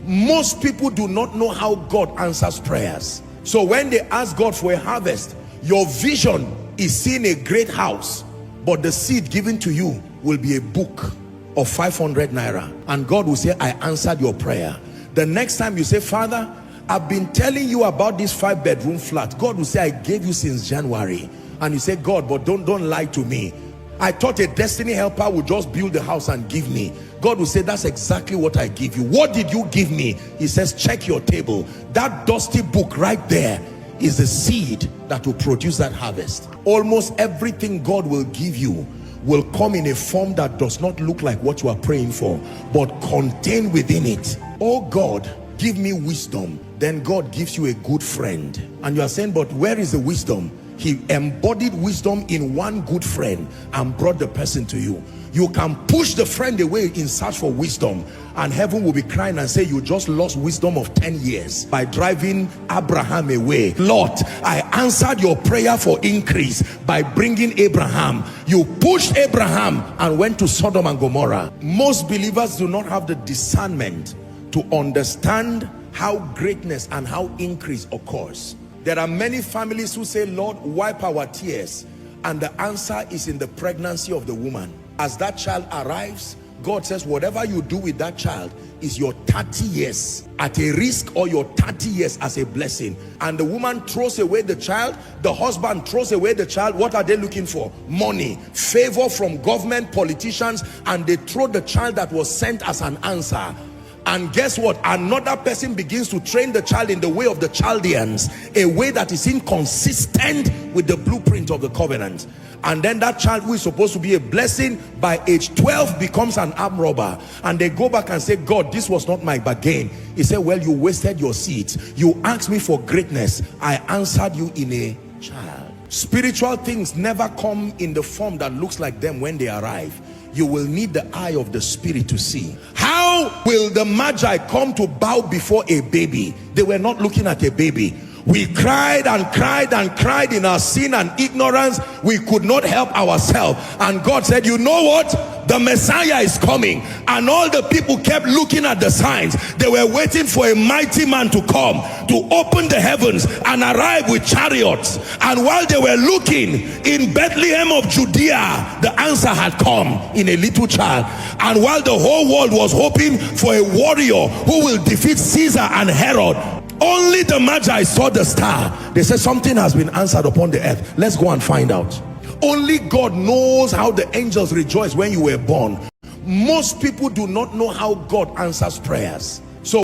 Most people do not know how God answers prayers. So when they ask God for a harvest, your vision is seeing a great house, but the seed given to you will be a book of 500 naira, and God will say, I answered your prayer. The next time you say, Father, I've been telling you about this 5-bedroom flat, God will say, I gave you since January. And you say, God, but don't lie to me. I thought a destiny helper would just build the house and give me. God will say, that's exactly what I give you. What did you give me? He says, check your table. That dusty book right there is the seed that will produce that harvest. Almost everything God will give you will come in a form that does not look like what you are praying for, but contain within it, oh God, give me wisdom. Then God gives you a good friend. And you are saying, but where is the wisdom? He embodied wisdom in one good friend and brought the person to you. You can push the friend away in search for wisdom, and heaven will be crying and say, you just lost wisdom of 10 years by driving Abraham away. Lord, I answered your prayer for increase by bringing Abraham. You pushed Abraham and went to Sodom and Gomorrah. Most believers do not have the discernment to understand how greatness and how increase occurs. There are many families who say, Lord, wipe our tears, and the answer is in the pregnancy of the woman. As that child arrives, God says, whatever you do with that child is your 30 years at a risk, or your 30 years as a blessing. And the woman throws away the child, the husband throws away the child. What are they looking for? Money, favor from government, politicians, and they throw the child that was sent as an answer. And guess what? Another person begins to train the child in the way of the Chaldeans, a way that is inconsistent with the blueprint of the covenant. And then that child who is supposed to be a blessing, by age 12 becomes an armed robber. And they go back and say, God, this was not my bargain. He said, well, you wasted your seeds. You asked me for greatness. I answered you in a child. Spiritual things never come in the form that looks like them when they arrive. You will need the eye of the Spirit to see. How will the Magi come to bow before a baby? They were not looking at a baby. We cried and cried and cried in our sin and ignorance. We could not help ourselves. And God said, you know what? The Messiah is coming. And all the people kept looking at the signs. They were waiting for a mighty man to come, to open the heavens and arrive with chariots. And while they were looking in Bethlehem of Judea, the answer had come in a little child. And while the whole world was hoping for a warrior who will defeat Caesar and Herod, only the Magi saw the star. They said, something has been answered upon the earth. Let's go and find out. Only God knows how the angels rejoice when you were born. Most people do not know how God answers prayers.